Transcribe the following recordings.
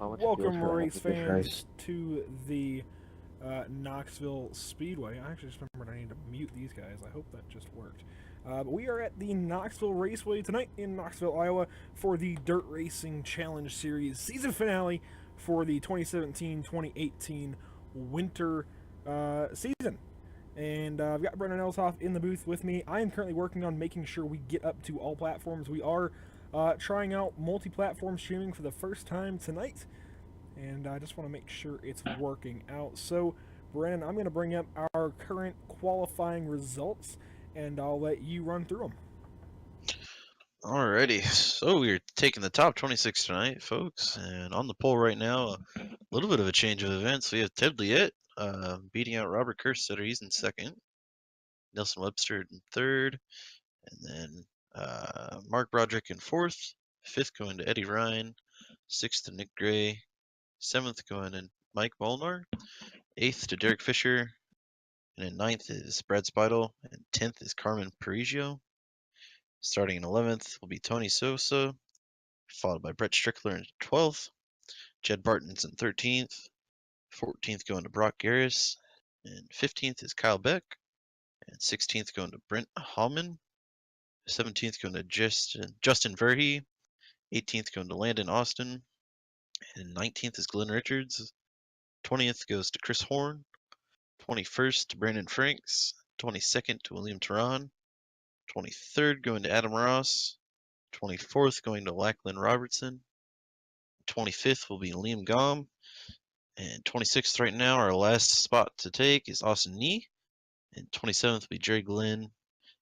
How would you feel Welcome, if your race energy gets right? fans, to the Knoxville Speedway. I actually just remembered I need to mute these guys. I hope that just worked. But we are at the Knoxville Raceway tonight in Knoxville, Iowa, for the Dirt Racing Challenge Series season finale for the 2017-2018 winter season. And I've got Brendan Elshoff in the booth with me. I am currently working on making sure we get up to all platforms. We are trying out multi-platform streaming for the first time tonight, and I just want to make sure it's working out. So, Brennan, I'm going to bring up our current qualifying results, and I'll let you run through them. Alrighty, so we're taking the top 26 tonight, folks, and on the poll right now, a little bit of a change of events. We have Ted Liette beating out Robert Kerstetter. He's in second. Nelson Webster in third, and then Mark Broderick in fourth. Fifth going to Eddie Ryan. Sixth to Nick Gray. Seventh going to Mike Molnar. Eighth to Derek Fisher. And then ninth is Brad Speidel. And 10th is Carmen Parigio. Starting in 11th will be Tony Sosa, followed by Brett Strickler in 12th. Jed Barton's in 13th. 14th going to Brock Garris. And 15th is Kyle Beck. And 16th going to Brent Hallman. 17th going to Justin Verhey. 18th going to Landon Austin. And 19th is Glenn Richards. 20th goes to Chris Horn. 21st to Brandon Franks. 22nd to William Tehran. 23rd going to Adam Ross. 24th going to Lachlan Robertson. 25th will be Liam Gom. And 26th right now, our last spot to take is Austin Nee. And 27th will be Jerry Glenn.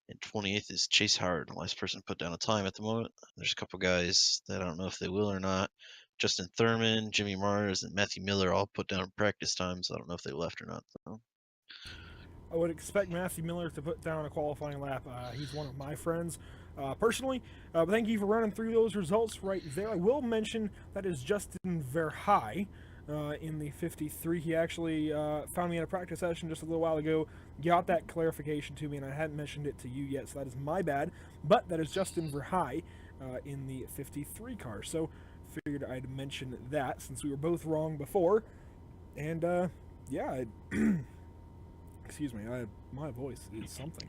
And 28th is Chase Howard, the last person to put down a time at the moment. There's a couple guys that I don't know if they will or not. Justin Thurman, Jimmy Mars, and Matthew Miller all put down practice times. I don't know if they left or not. So. I would expect Matthew Miller to put down a qualifying lap. He's one of my friends personally. But thank you for running through those results right there. I will mention that is Justin Verhey in the 53. He actually found me in a practice session just a little while ago, got that clarification to me, and I hadn't mentioned it to you yet, so that is my bad. But that is Justin Verhey in the 53 car. So figured I'd mention that since we were both wrong before. And yeah, excuse me, my voice is something.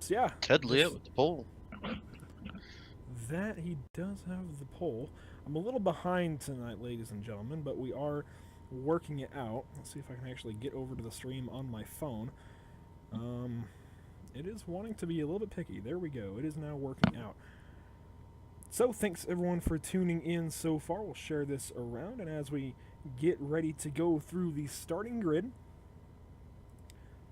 So yeah, Ted Liette with the pole. that he does have the pole. I'm a little behind tonight, ladies and gentlemen, but we are working it out. Let's see if I can actually get over to the stream on my phone. It is wanting to be a little bit picky. There we go. It is now working out. So thanks everyone for tuning in so far. We'll share this around, and as we get ready to go through the starting grid,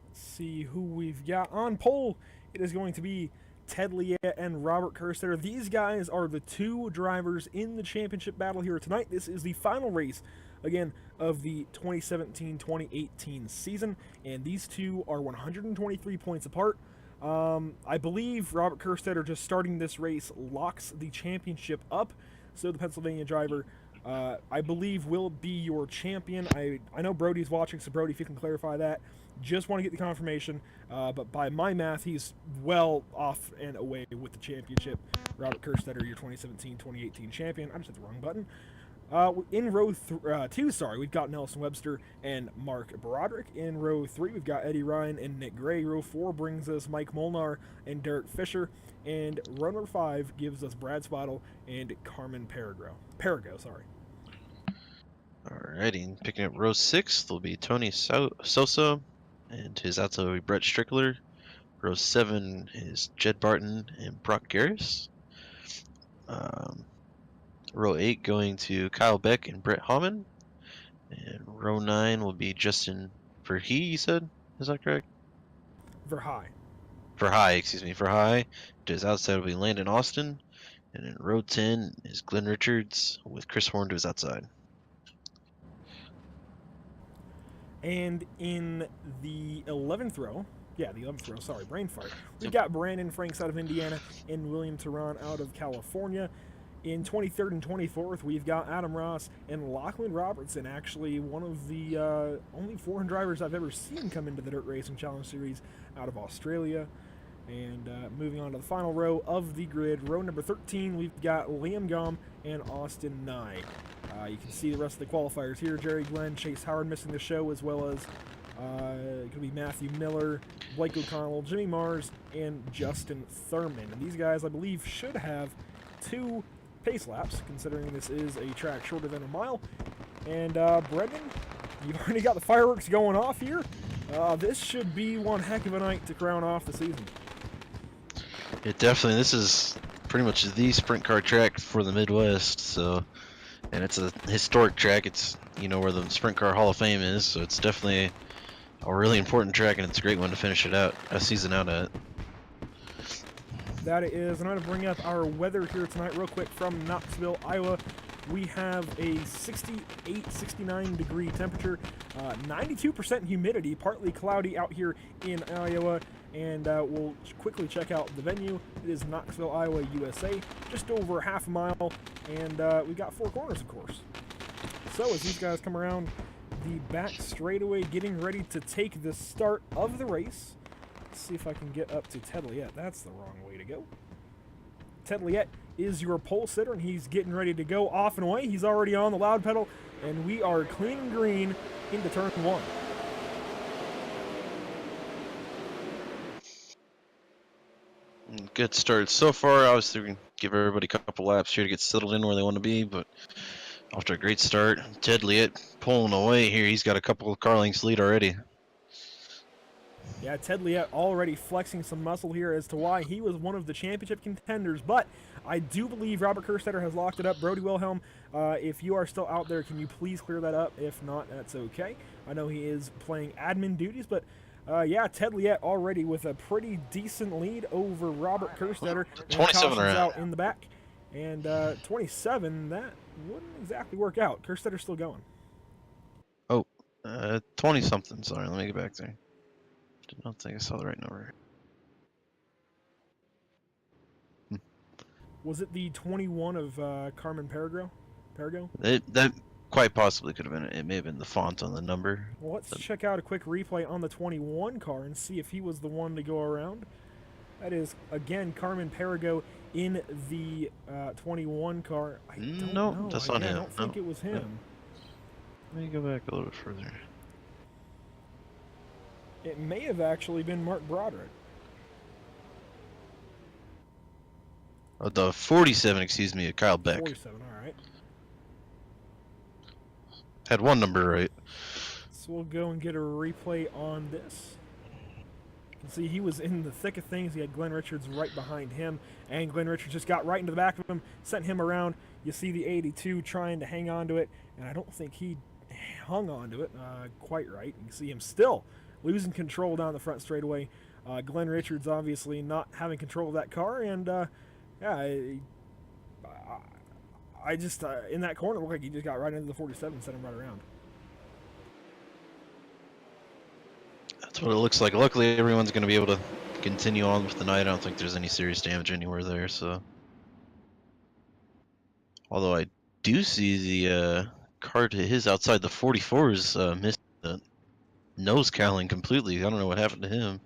let's see who we've got on pole. It is going to be Ted Liette and Robert Kerstetter. These guys are the two drivers in the championship battle here tonight. This is the final race, again, of the 2017-2018 season, and these two are 123 points apart. I believe Robert Kerstetter just starting this race locks the championship up, so the Pennsylvania driver, I believe, will be your champion. I know Brody's watching, so Brody, if you can clarify that. Just want to get the confirmation, but by my math, he's well off and away with the championship. Robert Kerstetter, your 2017-2018 champion. I just hit the wrong button. In row 2, we've got Nelson Webster and Mark Broderick. In row 3, we've got Eddie Ryan and Nick Gray. Row 4 brings us Mike Molnar and Derek Fisher. And row number 5 gives us Brad Speidel and Carmen Perigo, sorry. Alrighty, picking up row 6 will be Tony Sosa, and his outside will be Brett Strickler. Row 7 is Jed Barton and Brock Garris. Row 8 going to Kyle Beck and Brett Hallman. And row 9 will be Justin Verhey, you said? Is that correct? Verhey. Verhey. To his outside will be Landon Austin. And in row 10 is Glenn Richards with Chris Horn to his outside. And in the 11th row, sorry, brain fart. We've got Brandon Franks out of Indiana and William Tehran out of California. In 23rd and 24th, we've got Adam Ross and Lachlan Robertson, actually one of the only foreign drivers I've ever seen come into the Dirt Racing Challenge Series out of Australia. And moving on to the final row of the grid, row number 13, we've got Liam Gom and Austin Nye. You can see the rest of the qualifiers here. Jerry Glenn, Chase Howard missing the show, as well as it could be Matthew Miller, Blake O'Connell, Jimmy Mars, and Justin Thurman. And these guys, I believe, should have 2 pace laps, considering this is a track shorter than a mile. And Brendan, you've already got the fireworks going off here. This should be one heck of a night to crown off the season. It definitely, this is pretty much the sprint car track for the Midwest, so, and it's a historic track. It's, you know, where the Sprint Car Hall of Fame is, so it's definitely a really important track, and it's a great one to finish it out, a season out at. That it is, and I'm going to bring up our weather here tonight real quick from Knoxville, Iowa. We have a 68, 69 degree temperature, 92% humidity, partly cloudy out here in Iowa, and we'll quickly check out the venue. It is Knoxville, Iowa, USA, just over half a mile, and we got 4 corners, of course. So as these guys come around the back straightaway, getting ready to take the start of the race. Let's see if I can get up to Ted Liette. That's the wrong way to go. Ted Liette is your pole sitter, and he's getting ready to go off and away. He's already on the loud pedal, and we are clean and green into turn 1. Good start so far. Obviously, we can give everybody a couple laps here to get settled in where they want to be, but after a great start, Ted Liette pulling away here. He's got a couple of car lengths lead already. Yeah, Ted Liette already flexing some muscle here as to why he was one of the championship contenders, but I do believe Robert Kerstetter has locked it up. Brody Wilhelm, if you are still out there, can you please clear that up? If not, that's okay. I know he is playing admin duties, but yeah, Ted Liette already with a pretty decent lead over Robert Kerstetter. 27 around. Out in the back. And 27, that wouldn't exactly work out. Kerstetter's still going. Oh, 20-something. Sorry, let me get back there. Did not think I saw the right number. Was it the 21 of Carmen Perigo? That quite possibly could have been it. It may have been the font on the number. Well, let's check out a quick replay on the 21 car and see if he was the one to go around. That is, again, Carmen Perigo in the 21 car. I don't know. That's not him. I don't think it was him. No. Let me go back a little bit further. It may have actually been Mark Broderick. Oh, the 47, excuse me, Kyle Beck. 47, all right. Had one number right. So we'll go and get a replay on this. You can see he was in the thick of things. He had Glenn Richards right behind him, and Glenn Richards just got right into the back of him, sent him around. You see the 82 trying to hang on to it, and I don't think he hung on to it quite right. You can see him still losing control down the front straightaway. Glenn Richards obviously not having control of that car, and yeah, I just in that corner looked like he just got right into the 47 and sent him right around. That's what it looks like. Luckily, everyone's going to be able to continue on with the night. I don't think there's any serious damage anywhere there. So, although I do see the car to his outside the 44s missed the nose cowling completely. I don't know what happened to him.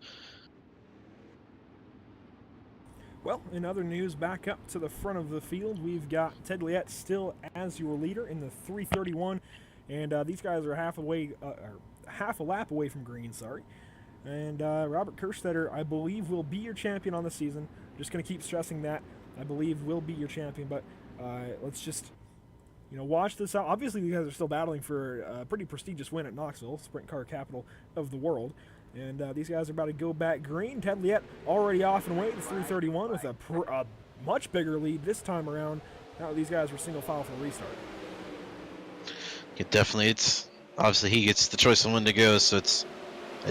Well, in other news, back up to the front of the field, we've got Ted Liette still as your leader in the 331, and these guys are half a lap away from green, sorry. And Robert Kerstetter, I believe, will be your champion on the season. Just going to keep stressing that. I believe will be your champion, but let's just, watch this out. Obviously, these guys are still battling for a pretty prestigious win at Knoxville, sprint car capital of the world. And these guys are about to go back green. Ted Liette already off and away to 331 with a much bigger lead this time around. Now these guys were single file for the restart. Yeah, definitely. It's obviously he gets the choice of when to go, so it's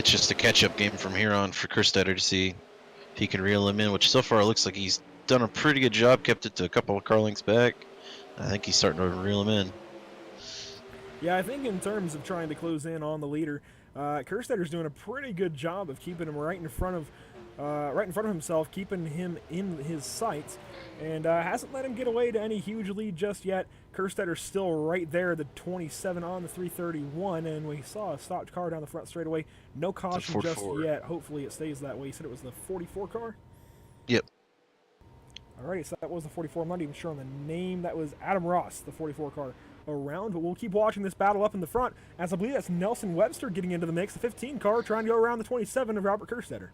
just a catch-up game from here on for Kerstetter to see if he can reel him in, which so far it looks like he's done a pretty good job, kept it to a couple of car lengths back. I think he's starting to reel him in. Yeah, I think in terms of trying to close in on the leader, Kerstetter's doing a pretty good job of keeping him right in front of right in front of himself, keeping him in his sights, and hasn't let him get away to any huge lead just yet. Kerstetter's still right there, the 27 on the 331, and we saw a stopped car down the front straightaway. No caution just yet. Hopefully it stays that way. You said it was the 44 car? Yep. Alrighty, so that was the 44. I'm not even sure on the name. That was Adam Ross, the 44 car around, but we'll keep watching this battle up in the front, as I believe that's Nelson Webster getting into the mix, the 15 car trying to go around the 27 of Robert Kerstetter.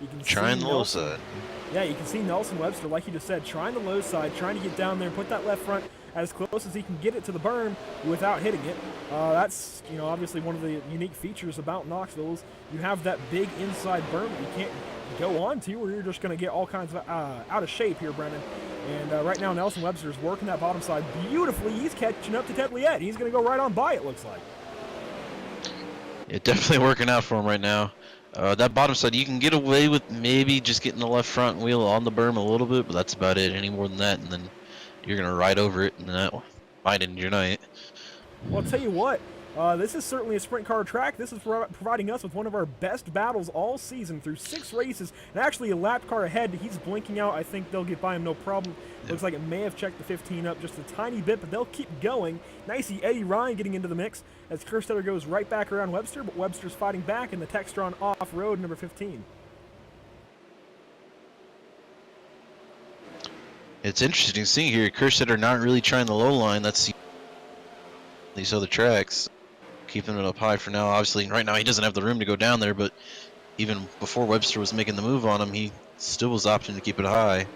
You can Trying the low side. Yeah, you can see Nelson Webster, like you just said, trying the low side, trying to get down there and put that left front as close as he can get it to the berm without hitting it. That's, obviously one of the unique features about Knoxville is you have that big inside berm that you can't go on to, or you're just going to get all kinds of out of shape here, Brennan. And right now, Nelson Webster's working that bottom side beautifully. He's catching up to Ted Liette. He's going to go right on by, it looks like. Yeah, definitely working out for him right now. That bottom side, you can get away with maybe just getting the left front wheel on the berm a little bit, but that's about it. Any more than that, and then you're going to ride over it, and that might end your night. Well, I'll tell you what, this is certainly a sprint car track. This is providing us with one of our best battles all season through 6 races, and actually a lap car ahead. He's blinking out. I think they'll get by him no problem. Looks like it may have checked the 15 up just a tiny bit, but they'll keep going. Nice see Eddie Ryan getting into the mix as Kerstetter goes right back around Webster, but Webster's fighting back in the Textron off-road number 15. It's interesting seeing here, Kerstetter not really trying the low line. That's these other tracks, keeping it up high for now. Obviously, right now he doesn't have the room to go down there, but even before Webster was making the move on him, he still was opting to keep it high.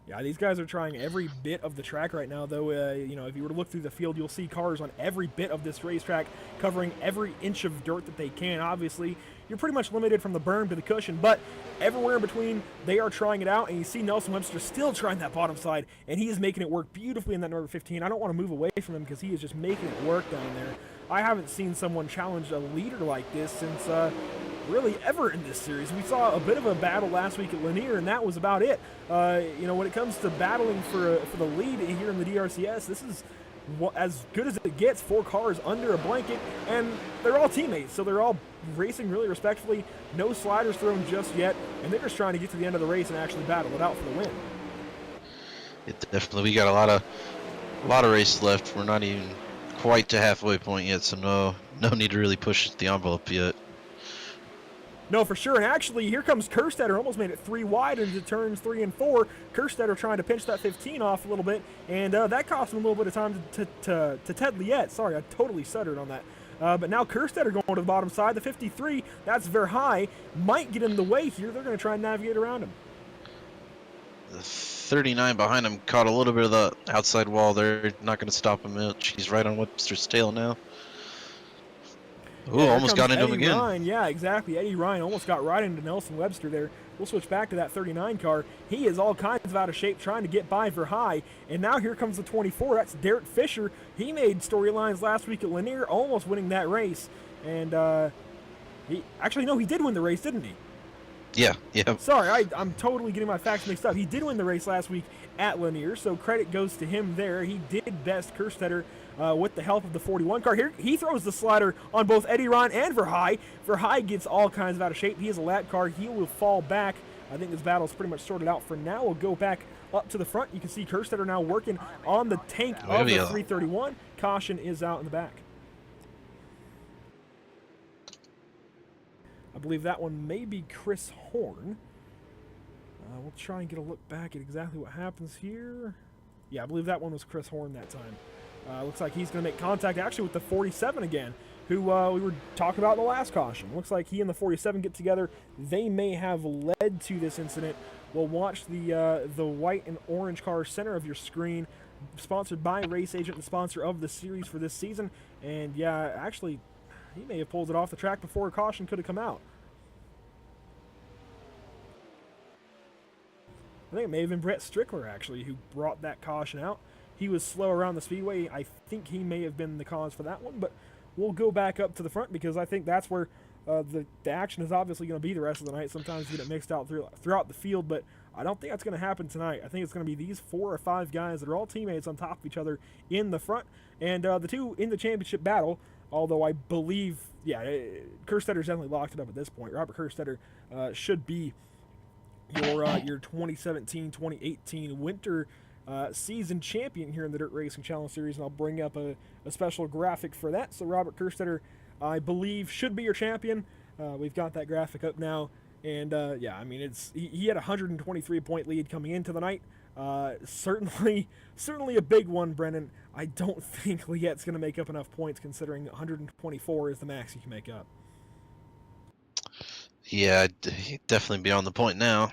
Yeah, these guys are trying every bit of the track right now, though. If you were to look through the field, you'll see cars on every bit of this racetrack covering every inch of dirt that they can. Obviously, you're pretty much limited from the berm to the cushion, but everywhere in between, they are trying it out, and you see Nelson Webster still trying that bottom side, and he is making it work beautifully in that number 15. I don't want to move away from him because he is just making it work down there. I haven't seen someone challenge a leader like this since really ever in this series. We saw a bit of a battle last week at Lanier, and that was about it. When it comes to battling for the lead here in the DRCS, this is as good as it gets. 4 cars under a blanket, and they're all teammates, so they're all racing really respectfully. No sliders thrown just yet, and they're just trying to get to the end of the race and actually battle it out for the win. Definitely, we got a lot of races left. We're not even quite to halfway point yet, so no need to really push the envelope yet. No, for sure. And actually, here comes Kerstetter. Almost made it 3 wide into turns 3 and 4. Kerstetter trying to pinch that 15 off a little bit, and that cost him a little bit of time to Ted Liette. Sorry, I totally stuttered on that. But now Kerstetter going to the bottom side. The 53, that's Verhey, might get in the way here. They're going to try and navigate around him. The 39 behind him caught a little bit of the outside wall there. Not going to stop him out. He's right on Webster's tail now. Ooh, Yeah, almost got into him Eddie again. Ryan. Yeah, exactly. Eddie Ryan almost got right into Nelson Webster there. We'll switch back to that 39 car. He is all kinds of out of shape trying to get by Verhey. And now here comes the 24. That's Derek Fisher. He made storylines last week at Lanier, almost winning that race. And he did win the race, didn't he? Yeah. Sorry, I'm totally getting my facts mixed up. He did win the race last week at Lanier, so credit goes to him there. He did best Kerstetter with the help of the 41 car. Here, he throws the slider on both Eddie Ryan and Verhey. Verhey gets all kinds of out of shape. He is a lap car. He will fall back. I think this battle is pretty much sorted out for now. We'll go back up to the front. You can see Kerstetter now working on the tank of the 331. Caution is out in the back. I believe that one may be Chris Horn. We'll try and get a look back at exactly what happens here. Yeah, I believe that one was Chris Horn that time. Looks like he's going to make contact actually with the 47 again, who we were talking about in the last caution. Looks like he and the 47 get together. They may have led to this incident. We'll watch the white and orange car center of your screen, sponsored by Race Agent, the sponsor of the series for this season. And yeah, actually, he may have pulled it off the track before a caution could have come out. I think it may have been Brett Strickler, actually, who brought that caution out. He was slow around the speedway. I think he may have been the cause for that one, but we'll go back up to the front because I think that's where the action is obviously going to be the rest of the night. Sometimes you get it mixed out throughout the field, but I don't think that's going to happen tonight. I think it's going to be these 4 or 5 guys that are all teammates on top of each other in the front, and the 2 in the championship battle. Although I believe, yeah, Kerstetter's definitely locked it up at this point. Robert Kerstetter should be your 2017-2018 winter season champion here in the Dirt Racing Challenge Series, and I'll bring up a special graphic for that. So Robert Kerstetter, I believe, should be your champion. We've got that graphic up now, and yeah, I mean, he had a 123-point lead coming into the night. Certainly a big one, Brennan. I don't think Liette's going to make up enough points, considering 124 is the max you can make up. Yeah, he'd definitely be on the point now.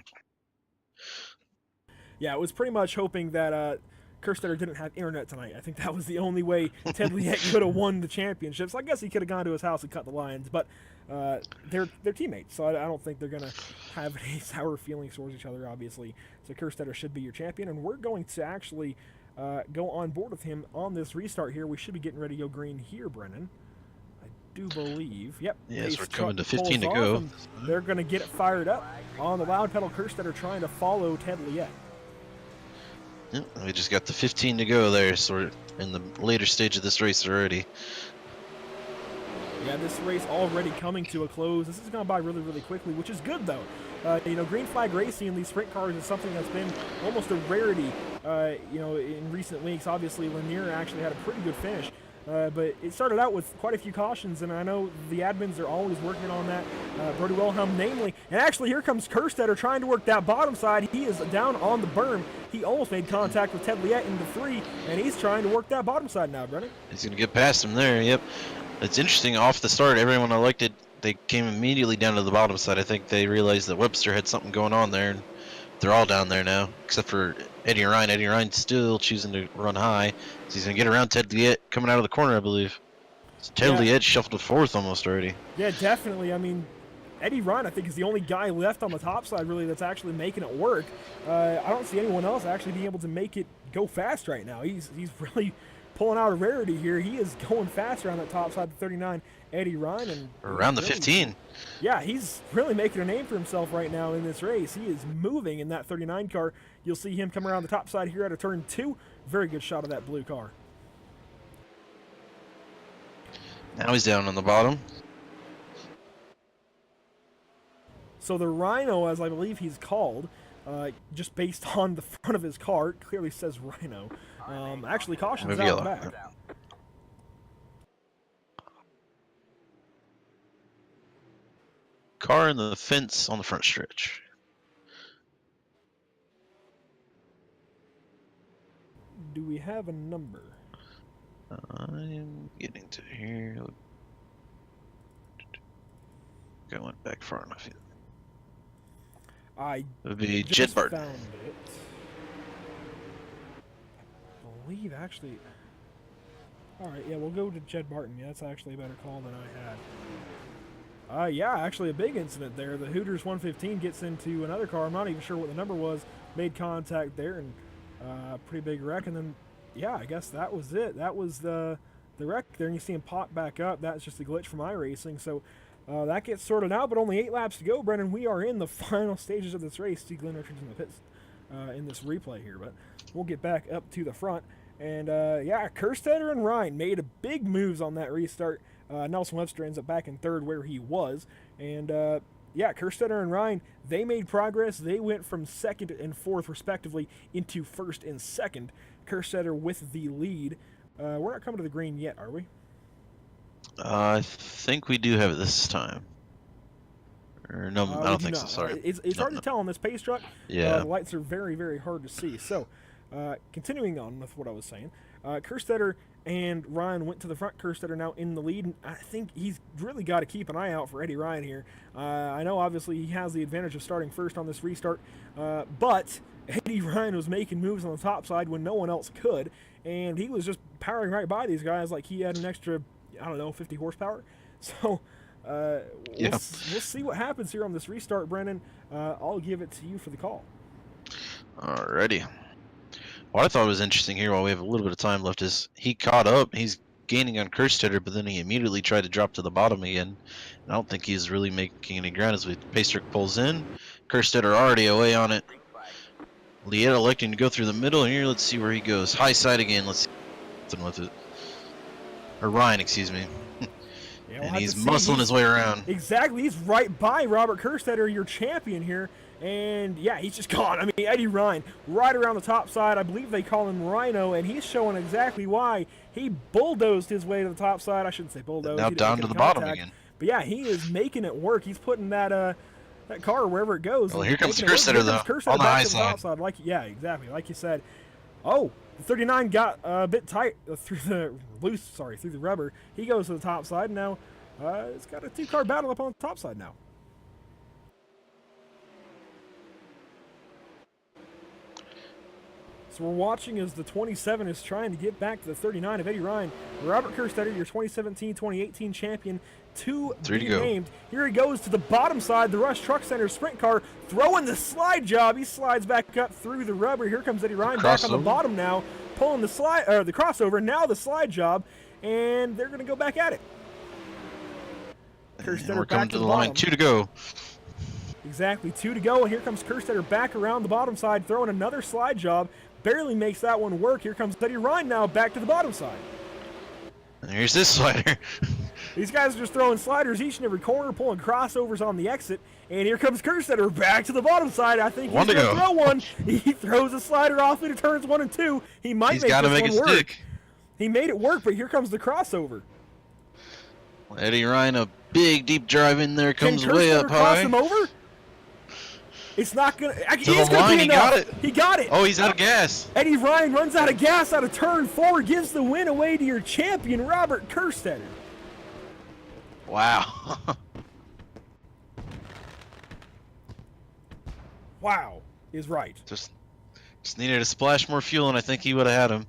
Yeah, it was pretty much hoping that Kerstetter didn't have internet tonight. I think that was the only way Ted Liette could have won the championship. So I guess he could have gone to his house and cut the lines, but they're teammates, so I don't think they're going to have any sour feelings towards each other, obviously. So Kerstetter should be your champion, and we're going to actually go on board with him on this restart here. We should be getting ready to go green here, Brennan. I do believe. Yep. Yes, we're coming to 15 to go. They're going to get it fired up on the loud pedal. Kerstetter trying to follow Ted Liette. Yep, we just got the 15 to go there, so we're in the later stage of this race already. Yeah, this race already coming to a close. This is going by really, really quickly, which is good, though. You know, green flag racing in these sprint cars is something that's been almost a rarity, you know, in recent weeks. Obviously, Lanier actually had a pretty good finish. But it started out with quite a few cautions, and I know the admins are always working on that. Brody Wilhelm, namely. And actually, here comes Kerstetter trying to work that bottom side. He is down on the berm. He almost made contact with Ted Liette into 3, and he's trying to work that bottom side now, Brennan. He's going to get past him there, yep. It's interesting, off the start, everyone elected, they came immediately down to the bottom side. I think they realized that Webster had something going on there, and they're all down there now, except for Eddie Ryan. Eddie Ryan's still choosing to run high, so he's going to get around Ted Liette coming out of the corner, I believe. So Ted Liette shuffled to 4th almost already. Yeah, definitely. I mean, Eddie Ryan, I think, is the only guy left on the top side, really, that's actually making it work. I don't see anyone else actually being able to make it go fast right now. He's really pulling out a rarity here. He is going fast around that top side, the 39, Eddie Ryan. And around the really, 15. Yeah, he's really making a name for himself right now in this race. He is moving in that 39 car. You'll see him come around the top side here at a turn 2. Very good shot of that blue car. Now he's down on the bottom. So the Rhino, as I believe he's called, just based on the front of his car, it clearly says Rhino. Actually, caution's out the back. Car in the fence on the front stretch. Do we have a number? I'm getting to here. I went back far enough. I It would be just Jed Barton. found it. I believe, actually... Alright, yeah, we'll go to Jed Barton. Yeah, that's actually a better call than I had. Yeah, actually a big incident there. The Hooters 115 gets into another car. I'm not even sure what the number was. Made contact there, and pretty big wreck. And then, yeah, I guess that was it. That was the wreck there, and you see him pop back up. That's just a glitch from iRacing. So that gets sorted out, but only 8 laps to go, Brennan. We are in the final stages of this race. See Glenn Richards in the pits in this replay here, but we'll get back up to the front. And, yeah, Kerstetter and Ryan made a big moves on that restart. Nelson Webster ends up back in 3rd where he was. And, yeah, Kerstetter and Ryan, they made progress. They went from 2nd and 4th, respectively, into 1st and 2nd. Kerstetter with the lead. We're not coming to the green yet, are we? I think we do have it this time. Or no, I don't think so. Sorry. It's hard to tell on this pace truck. Yeah. The lights are very, very hard to see. So, continuing on with what I was saying, Kerstetter and Ryan went to the front. Kerstetter now in the lead. And I think he's really got to keep an eye out for Eddie Ryan here. I know, obviously, he has the advantage of starting first on this restart, but Eddie Ryan was making moves on the top side when no one else could, and he was just powering right by these guys like he had an extra, I don't know, 50 horsepower. So we'll see what happens here on this restart, Brennan. I'll give it to you for the call. Alrighty. What I thought was interesting here, while we have a little bit of time left, is he caught up. He's gaining on Kerstetter, but then he immediately tried to drop to the bottom again. And I don't think he's really making any ground as the pace truck pulls in. Kerstetter already away on it. Liet electing to go through the middle here. Let's see where he goes. High side again. Let's see something with it. Or Ryan, excuse me. Yeah, we'll And have he's to see. muscling his way around. Exactly. He's right by Robert Kerstetter, your champion here. And yeah, he's just gone. I mean, Eddie Ryan, right around the top side. I believe they call him Rhino, and he's showing exactly why. He bulldozed his way to the top side. I shouldn't say bulldozed. Now He didn't down make to any the bottom contact. again. But yeah, he is making it work. He's putting that car wherever it goes. Well, here comes making it work. Kerstetter, Here though, comes Kerstetter on the back high to the top side. side. Yeah, exactly. Like you said. Oh, the 39 got a bit tight through the rubber. He goes to the top side. Now it's got a two-car battle up on the top side now. So we're watching as the 27 is trying to get back to the 39 of Eddie Ryan. Robert Kerstetter, your 2017-2018 champion, to be named. Here he goes to the bottom side, the Rush Truck Center sprint car, throwing the slide job. He slides back up through the rubber. Here comes Eddie Ryan back on the bottom now, pulling the crossover, now the slide job, and they're going to go back at it. Kerstetter we're coming to the line, 2 to go. Exactly, 2 to go, and here comes Kerstetter back around the bottom side, throwing another slide job. Barely makes that one work. Here comes Eddie Ryan now back to the bottom side. And here's this slider. These guys are just throwing sliders each and every corner, pulling crossovers on the exit. And here comes Kerstetter back to the bottom side. I think he's going to throw one. He throws a slider off into turns 1 and 2. He might make this one work. Stick. He made it work, but here comes the crossover. Eddie Ryan, a big deep drive in there, comes way up high. Cross him over? It's not gonna. He's gonna be enough. He got it. Oh, he's out of gas. Eddie Ryan runs out of gas out of turn 4, gives the win away to your champion, Robert Kerstetter. Wow. Wow is right. Just needed to splash more fuel, and I think he would have had him.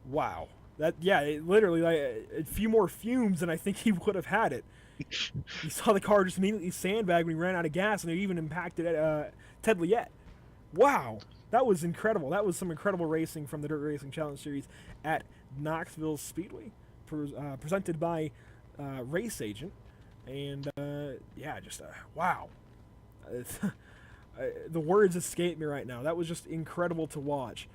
Wow. Literally like a few more fumes, and I think he would have had it. You saw the car just immediately sandbag when he ran out of gas, and it even impacted Ted Liet. Wow, that was incredible. That was some incredible racing from the Dirt Racing Challenge Series at Knoxville Speedway, presented by Race Agent. And wow. The words escape me right now. That was just incredible to watch.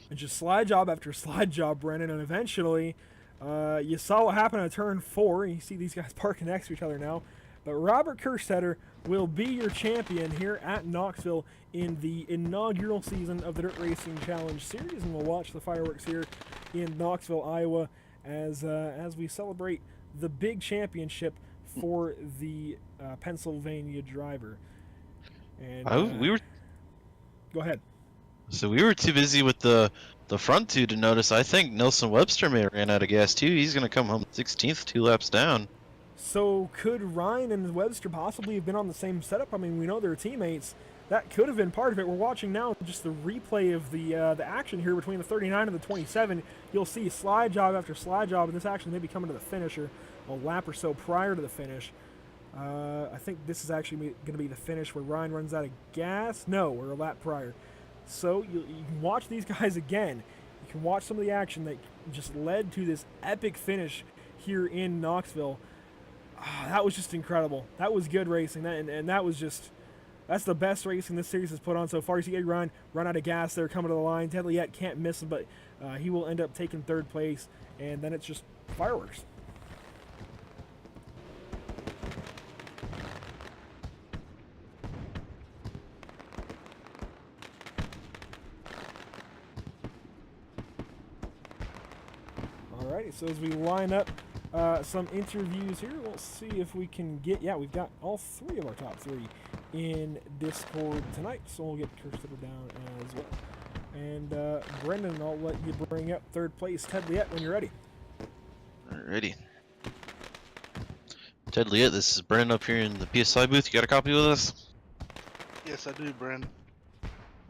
And just slide job after slide job, Brennan, and eventually... you saw what happened at turn 4. You see these guys parking next to each other now. But Robert Kerstetter will be your champion here at Knoxville in the inaugural season of the Dirt Racing Challenge Series. And we'll watch the fireworks here in Knoxville, Iowa as we celebrate the big championship for the Pennsylvania driver. And Go ahead. So we were too busy with the front 2 to notice. I think Nelson Webster may have ran out of gas too. He's going to come home 16th, 2 laps down. So could Ryan and Webster possibly have been on the same setup? I mean, we know they're teammates. That could have been part of it. We're watching now just the replay of the action here between the 39 and the 27. You'll see slide job after slide job, and this action may be coming to the finisher a lap or so prior to the finish. I think this is actually going to be the finish where Ryan runs out of gas. No, we're a lap prior. So you can watch these guys again. You can watch some of the action that just led to this epic finish here in Knoxville. That was just incredible. That was good racing. That's the best racing this series has put on so far. You see Eddie Ryan run out of gas there coming to the line. Ted Liet can't miss him, but he will end up taking 3rd place, and then it's just fireworks. Alrighty, so as we line up some interviews here, let's see if we can get... Yeah, we've got all 3 of our top 3 in Discord tonight, so we'll get Kerstetter down as well. And Brendan, I'll let you bring up 3rd place Ted Liet when you're ready. Alrighty. Ted Liet, this is Brendan up here in the PSI booth. You got a copy with us? Yes, I do, Brendan.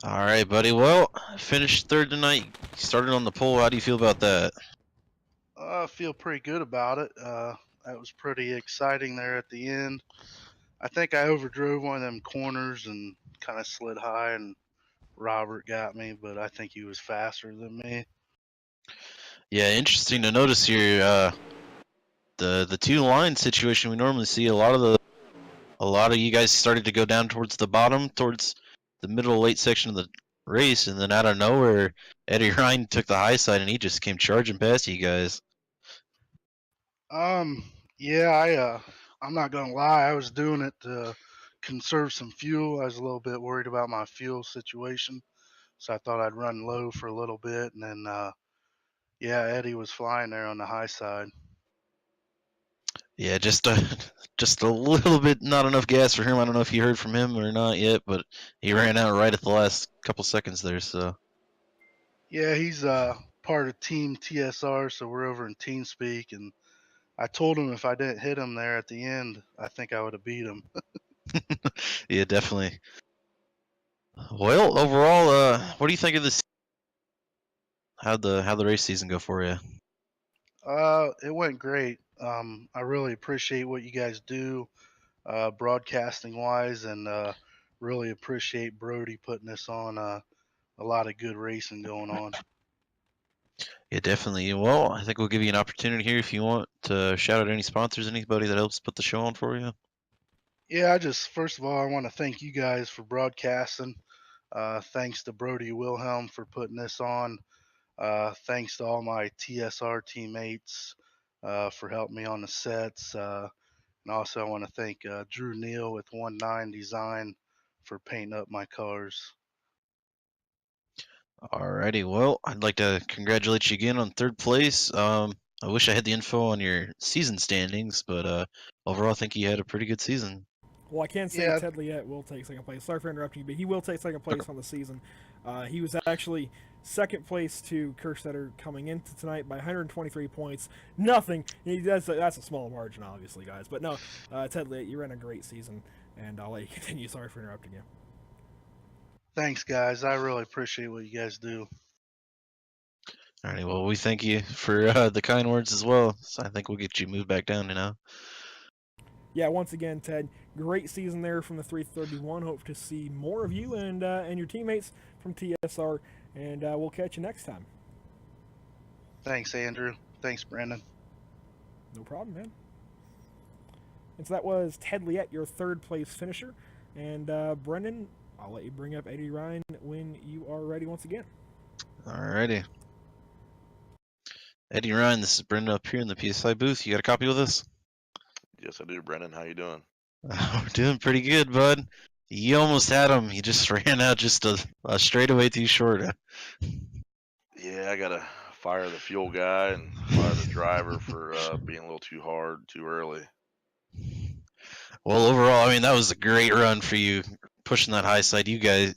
Alright, buddy. Well, finished 3rd tonight. You started on the pole. How do you feel about that? I feel pretty good about it. That was pretty exciting there at the end. I think I overdrove one of them corners and kind of slid high, and Robert got me, but I think he was faster than me. Yeah, interesting to notice here. The 2 line situation, we normally see a lot a lot of you guys started to go down towards the bottom, towards the middle late section of the race, and then out of nowhere, Eddie Ryan took the high side and he just came charging past you guys. Yeah, I'm not gonna lie. I was doing it to conserve some fuel. I was a little bit worried about my fuel situation, so I thought I'd run low for a little bit, and then yeah, Eddie was flying there on the high side. Yeah, just just a little bit, not enough gas for him. I don't know if you heard from him or not yet, but he ran out right at the last couple seconds there. So Yeah, he's part of Team TSR, so we're over in TeamSpeak, and I told him if I didn't hit him there at the end, I think I would have beat him. yeah, definitely. Well, overall, what do you think of this? How'd the race season go for you? It went great. I really appreciate what you guys do, broadcasting wise, and really appreciate Brody putting this on. A lot of good racing going on. Yeah, definitely. Well, I think we'll give you an opportunity here if you want to shout out any sponsors, anybody that helps put the show on for you. Yeah, first of all, I want to thank you guys for broadcasting. Thanks to Brody Wilhelm for putting this on. Thanks to all my TSR teammates for helping me on the sets. And also, I want to thank Drew Neal with 19 Design for painting up my cars. Alrighty, well, I'd like to congratulate you again on third place. I wish I had the info on your season standings, but overall, I think you had a pretty good season. Well, I can say Yeah, Ted Liette will take second place. Sorry for interrupting you, but he will take second place Okay. on the season. He was actually second place to Kerstetter coming into tonight by 123 points. Nothing. That's a small margin, obviously, guys. But no, Ted Liette, you ran a great season, and I'll let you continue. Sorry for interrupting you. thanks, guys. I really appreciate what you guys do. Alrighty, well, we thank you for the kind words as well. So I think we'll get you moved back down, Yeah, once again, Ted, great season there from the 331. Hope to see more of you and your teammates from TSR, and we'll catch you next time. Thanks, Andrew. Thanks, Brandon. No problem, man. And so that was Ted Liette, your third place finisher. And Brendan, I'll let you bring up Eddie Ryan when you are ready once again. Alrighty. Eddie Ryan, this is Brendan up here in the PSI booth. You got a copy with us? Yes, I do, Brendan. How you doing? We're doing pretty good, bud. You almost had him. You just ran out just a straightaway too short. Yeah, I gotta fire the fuel guy and fire the driver for being a little too hard too early. Well, overall, I mean, that was a great run for you, pushing that high side. You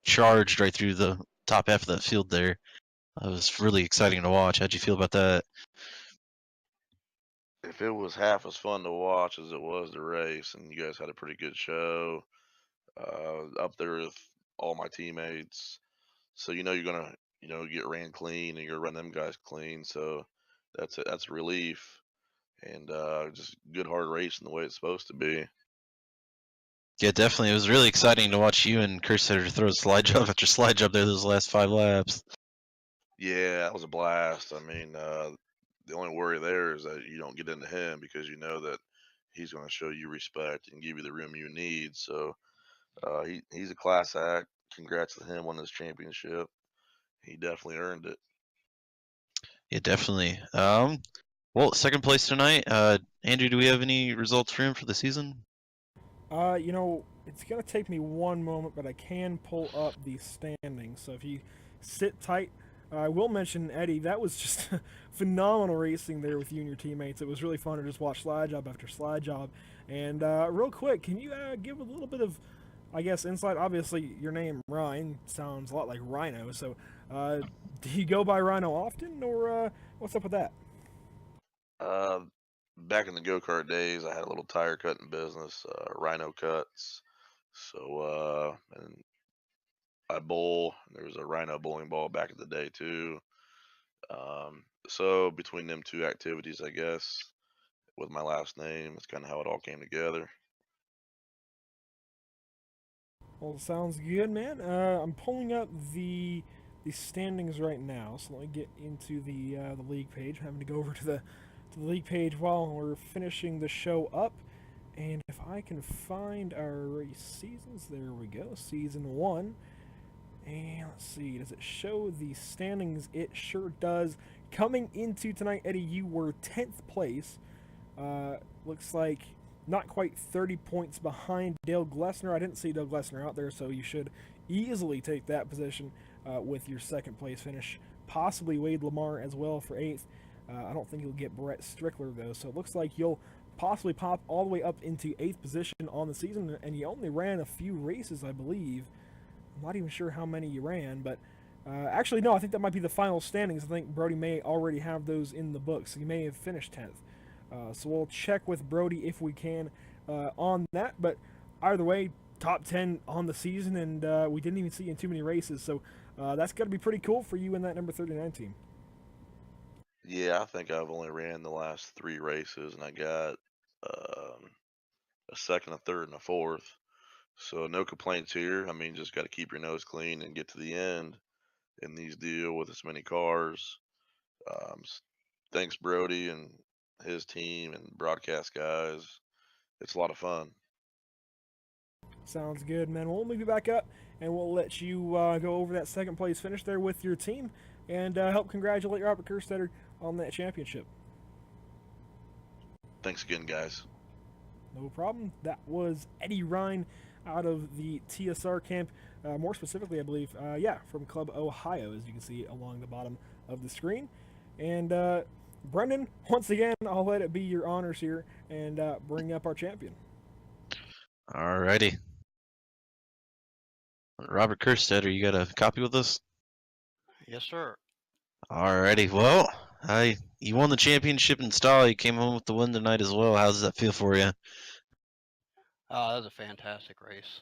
charged right through the top half of that field there. That was really exciting to watch. How'd you feel about that? If it was half as fun to watch as it was to race, and you guys had a pretty good show, up there with all my teammates, so you're gonna get ran clean and you're gonna run them guys clean. So that's a relief, and just good hard racing the way it's supposed to be. Yeah, definitely. It was really exciting to watch you and Cursor throw slide job after slide job there those last 5 laps. Yeah, that was a blast. I mean, the only worry there is that you don't get into him because you know that he's going to show you respect and give you the room you need. So he's a class act. Congrats to him on his championship. He definitely earned it. Yeah, definitely. Well, second place tonight. Andrew, do we have any results for him for the season? It's going to take me one moment, but I can pull up the standings. So if you sit tight, I will mention, Eddie, that was just phenomenal racing there with you and your teammates. It was really fun to just watch slide job after slide job. And real quick, can you give a little bit of, I guess, insight? Obviously, your name, Ryan, sounds a lot like Rhino. So do you go by Rhino often, or what's up with that? Back in the go kart days, I had a little tire cutting business, Rhino Cuts. So and I bowl. There was a Rhino bowling ball back in the day too. So between them two activities, I guess, with my last name, it's kind of how it all came together. Well, sounds good, man. I'm pulling up the standings right now, so let me get into the league page. I'm having to go over to the league page while we're finishing the show up. And if I can find our race seasons, there we go, season 1. And let's see, does it show the standings? It sure does. Coming into tonight, Eddie, you were 10th place. Looks like not quite 30 points behind Dale Glessner. I didn't see Dale Glessner out there, so you should easily take that position with your second place finish. Possibly Wade Lamar as well for 8th. I don't think you'll get Brett Strickler, though, so it looks like you'll possibly pop all the way up into 8th position on the season, and you only ran a few races, I believe. I'm not even sure how many you ran, but actually, no, I think that might be the final standings. I think Brody may already have those in the books. He may have finished 10th. So we'll check with Brody if we can on that. But either way, top 10 on the season, and we didn't even see you in too many races. So that's got to be pretty cool for you and that number 39 team. Yeah, I think I've only ran the last 3 races, and I got a second, a third, and a fourth. So no complaints here. I mean, just got to keep your nose clean and get to the end in these deal with as many cars. Thanks Brody and his team and broadcast guys. It's a lot of fun. Sounds good, man. We'll move you back up, and we'll let you go over that second place finish there with your team and help congratulate Robert Kerstetter on that championship. Thanks again, guys. No problem. That was Eddie Ryan out of the TSR camp, more specifically, I believe, from Club Ohio, as you can see along the bottom of the screen. And Brendan, once again, I'll let it be your honors here and bring up our champion. Alrighty. Robert Kerstetter, you got a copy with us? Yes, sir. Alrighty. Well, you won the championship in style. You came home with the win tonight as well. How does that feel for you? That was a fantastic race.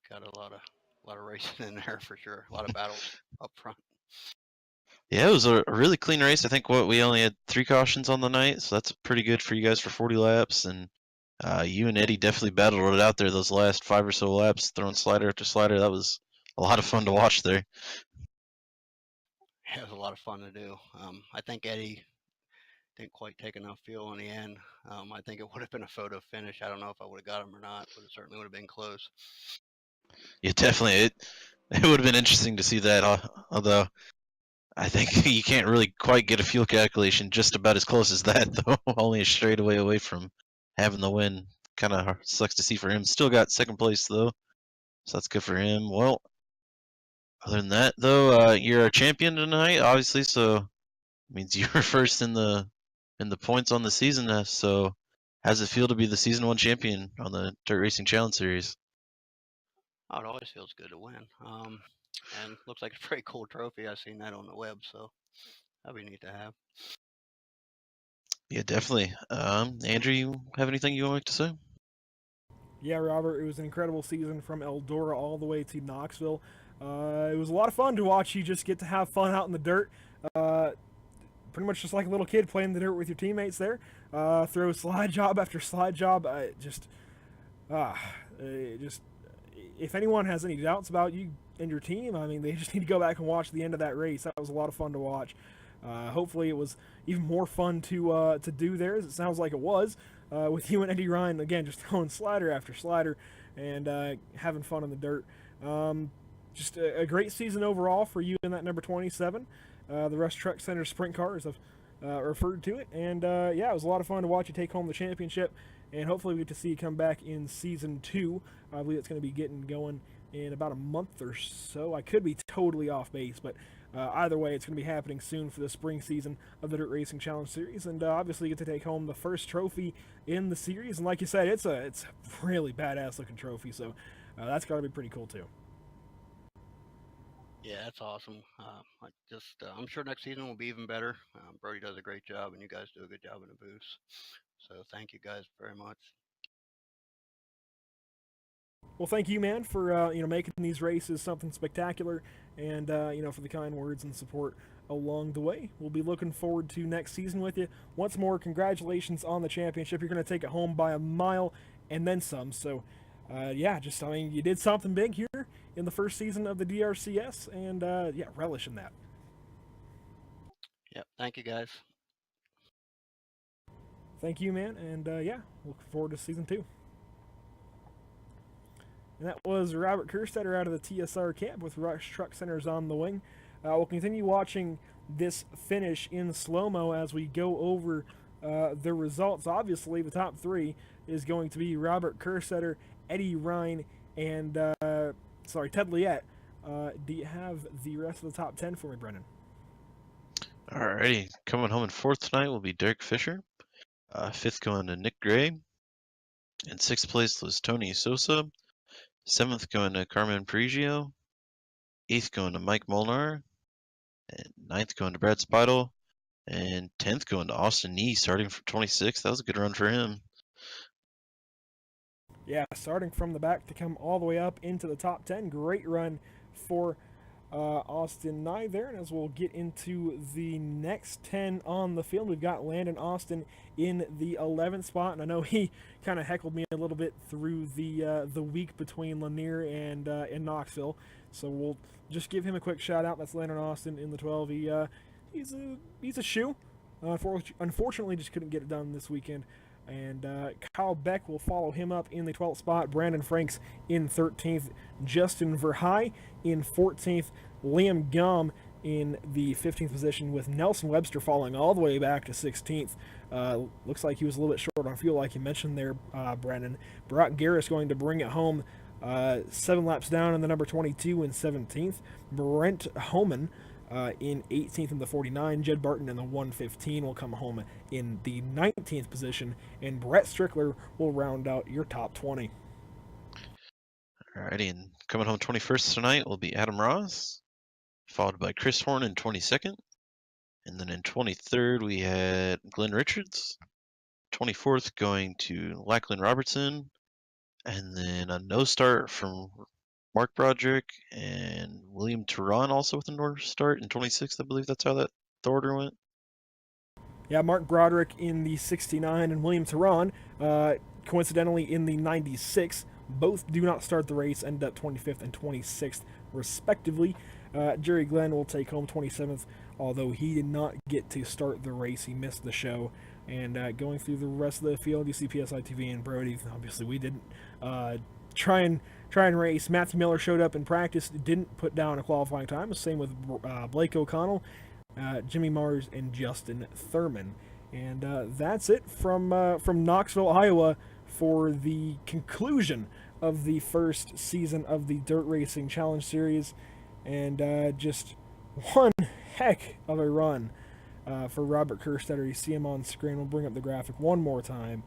Got a lot of racing in there for sure. A lot of battles up front. Yeah, it was a really clean race. I think we only had 3 cautions on the night, so that's pretty good for you guys for 40 laps. And you and Eddie definitely battled it out there those last 5 or so laps, throwing slider after slider. That was a lot of fun to watch there. It was a lot of fun to do. I think Eddie didn't quite take enough fuel in the end. I think it would have been a photo finish. I don't know if I would have got him or not, but it certainly would have been close. Yeah, definitely. It would have been interesting to see that, although I think you can't really quite get a fuel calculation just about as close as that, though. Only a straightaway away from having the win. Kind of sucks to see for him. Still got second place, though, so that's good for him. Well, other than that, though, you're a champion tonight, obviously, so it means you were first in the points on the season. So how does it feel to be the season 1 champion on the Dirt Racing Challenge Series? Oh, it always feels good to win. And looks like a very cool trophy. I've seen that on the web, so that'd be neat to have. Yeah, definitely. Andrew, you have anything you would like to say? Yeah, Robert, it was an incredible season from Eldora all the way to Knoxville. It was a lot of fun to watch you just get to have fun out in the dirt. Pretty much just like a little kid playing the dirt with your teammates there. Throw slide job after slide job. If anyone has any doubts about you and your team, I mean, they just need to go back and watch the end of that race. That was a lot of fun to watch. Hopefully it was even more fun to do there, as it sounds like it was, with you and Eddie Ryan, again, just throwing slider after slider and having fun in the dirt. Just a great season overall for you in that number 27. The Rush Truck Center sprint car, as I've referred to it. And it was a lot of fun to watch you take home the championship. And hopefully we get to see you come back in season 2. I believe it's going to be getting going in about a month or so. I could be totally off base, but either way, it's going to be happening soon for the spring season of the Dirt Racing Challenge Series. And obviously you get to take home the first trophy in the series. And like you said, it's a really badass looking trophy. So that's got to be pretty cool too. Yeah, that's awesome. I'm sure next season will be even better. Brody does a great job, and you guys do a good job in the booth. So thank you guys very much. Well, thank you, man, for making these races something spectacular, and for the kind words and support along the way. We'll be looking forward to next season with you. Once more, congratulations on the championship. You're going to take it home by a mile and then some. So, you did something big here in the first season of the DRCS, and relish in that. Yep, thank you guys. Thank you, man, and look forward to season 2. And that was Robert Kerstetter out of the TSR camp with Rush Truck Centers on the wing. We'll continue watching this finish in slow-mo as we go over the results. Obviously, the top three is going to be Robert Kerstetter, Eddie Ryan, and Ted Liette. Do you have the rest of the top 10 for me, Brendan? Alrighty, coming home in fourth tonight will be Derek Fisher. Fifth going to Nick Gray. In sixth place was Tony Sosa. Seventh going to Carmen Parigio. Eighth going to Mike Molnar. And ninth going to Brad Spidel. And 10th going to Austin Nee, starting from 26th. That was a good run for him. Yeah, starting from the back to come all the way up into the top 10. Great run for Austin Nye there. And as we'll get into the next 10 on the field, we've got Landon Austin in the 11th spot. And I know he kind of heckled me a little bit through the week between Lanier and Knoxville. So we'll just give him a quick shout out. That's Landon Austin in the 12. He's a shoe. Unfortunately, just couldn't get it done this weekend. And Kyle Beck will follow him up in the 12th spot. Brandon Franks in 13th. Justin Verhey in 14th. Liam Gum in the 15th position, with Nelson Webster falling all the way back to 16th. Looks like he was a little bit short on fuel, like you mentioned there, Brandon. Brock Garris going to bring it home 7 laps down in the number 22 in 17th. Brent Homan in 18th in the 49. Jed Barton in the 115 will come home in the 19th position, and Brett Strickler will round out your top 20. Alrighty, and coming home 21st tonight will be Adam Ross, followed by Chris Horn in 22nd. And then in 23rd, we had Glenn Richards. 24th going to Lachlan Robertson. And then a no start from Mark Broderick and William Turan also with a no start in 26th. I believe that's how the order went. Yeah, Mark Broderick in the 69 and William Turan, coincidentally, in the 96. Both do not start the race, end up 25th and 26th, respectively. Jerry Glenn will take home 27th, although he did not get to start the race. He missed the show. And going through the rest of the field, you see PSI TV and Brody. Obviously, we didn't try and race. Matthew Miller showed up in practice, didn't put down a qualifying time. The same with Blake O'Connell, Jimmy Mars, and Justin Thurman. And that's it from Knoxville, Iowa, for the conclusion of the first season of the Dirt Racing Challenge Series. And just one heck of a run for Robert Kerstetter. You see him on screen. We'll bring up the graphic one more time.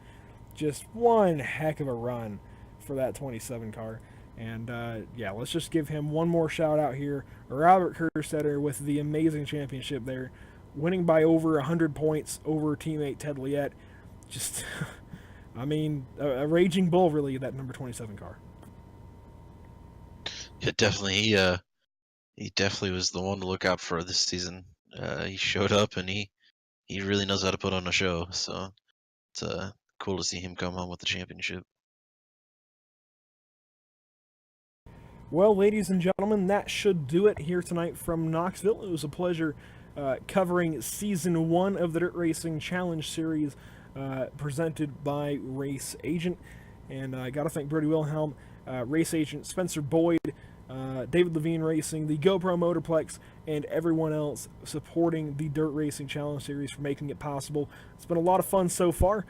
Just one heck of a run for that 27 car. And yeah, let's just give him one more shout out here. Robert Kerstetter with the amazing championship there, winning by over 100 points over teammate Ted Liette. Just, I mean, a raging bull, really, that number 27 car. Yeah, definitely. He definitely was the one to look out for this season. He showed up and he really knows how to put on a show. So it's cool to see him come home with the championship. Well, ladies and gentlemen, that should do it here tonight from Knoxville. It was a pleasure covering Season 1 of the Dirt Racing Challenge Series presented by Race Agent. And I got to thank Brody Wilhelm, Race Agent Spencer Boyd, David Levine Racing, the GoPro Motorplex, and everyone else supporting the Dirt Racing Challenge Series for making it possible. It's been a lot of fun so far.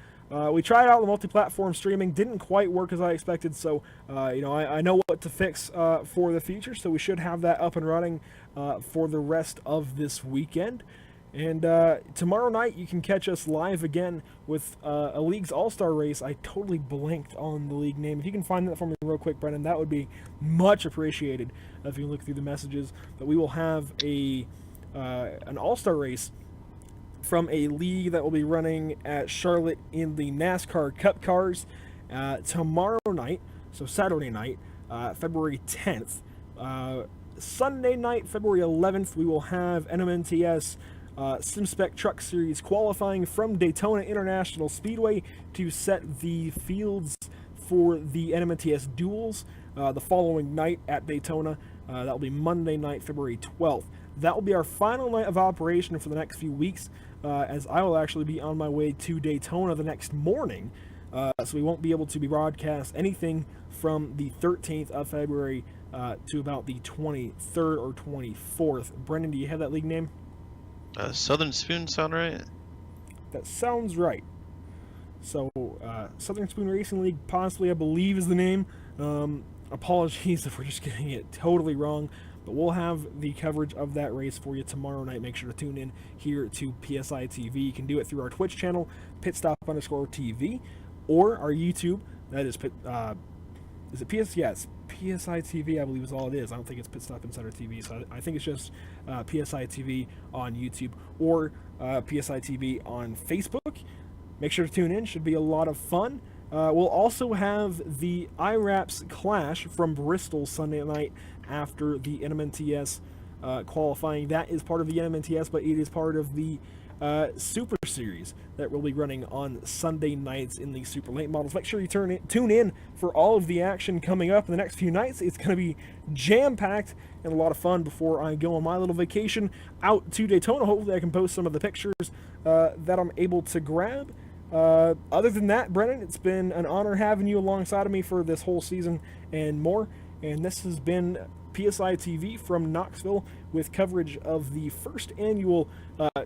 We tried out the multi-platform streaming, didn't quite work as I expected, so I know what to fix for the future, so we should have that up and running for the rest of this weekend. And tomorrow night you can catch us live again with a League's All-Star Race. I totally blanked on the league name. If you can find that for me real quick, Brendan, that would be much appreciated if you look through the messages. But we will have an All-Star Race from a league that will be running at Charlotte in the NASCAR Cup Cars tomorrow night, so Saturday night, February 10th. Sunday night, February 11th, we will have NMNTS SimSpec Truck Series qualifying from Daytona International Speedway to set the fields for the NMNTS duels the following night at Daytona. That will be Monday night, February 12th. That will be our final night of operation for the next few weeks, as I will actually be on my way to Daytona the next morning. So we won't be able to be broadcast anything from the 13th of February to about the 23rd or 24th. Brendan, do you have that league name? Southern Spoon sound right? That sounds right. So, Southern Spoon Racing League, possibly, I believe, is the name. Apologies if we're just getting it totally wrong, but we'll have the coverage of that race for you tomorrow night. Make sure to tune in here to PSI TV. You can do it through our Twitch channel, pitstop_TV, or our YouTube. That is, is it PS? Yes, PSI TV, I believe is all it is. I don't think it's Pitstop Insider TV, so I think it's just PSI TV on YouTube or PSI TV on Facebook. Make sure to tune in. Should be a lot of fun. We'll also have the IRAPS Clash from Bristol Sunday night after the NMNTS qualifying. That is part of the NMNTS, but it is part of the Super Series that will be running on Sunday nights in the Super Late Models. Make sure you tune in for all of the action coming up in the next few nights. It's going to be jam-packed and a lot of fun before I go on my little vacation out to Daytona. Hopefully I can post some of the pictures that I'm able to grab. Other than that, Brennan, it's been an honor having you alongside of me for this whole season and more. And this has been PSI TV from Knoxville with coverage of the first annual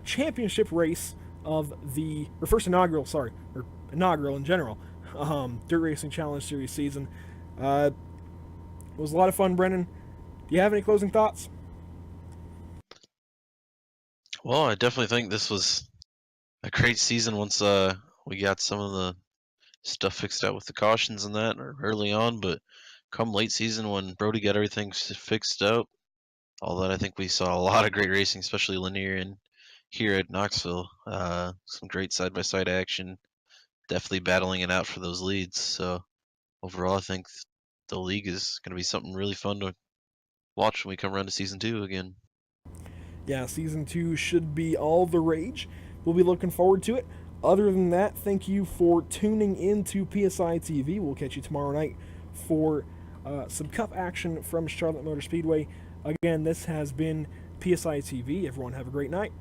championship race of the, or first inaugural, sorry, or inaugural in general, Dirt Racing Challenge Series season. It was a lot of fun, Brennan. Do you have any closing thoughts? Well, I definitely think this was a great season once we got some of the stuff fixed out with the cautions and that early on, but come late season when Brody got everything fixed up, all that, I think we saw a lot of great racing, especially linear and here at Knoxville. Some great side-by-side action, definitely battling it out for those leads. So overall, I think the league is going to be something really fun to watch when we come around to season 2 again. Yeah, season 2 should be all the rage. We'll be looking forward to it. Other than that, thank you for tuning in to PSI TV. We'll catch you tomorrow night for some Cup action from Charlotte Motor Speedway. Again, this has been PSI TV. Everyone have a great night.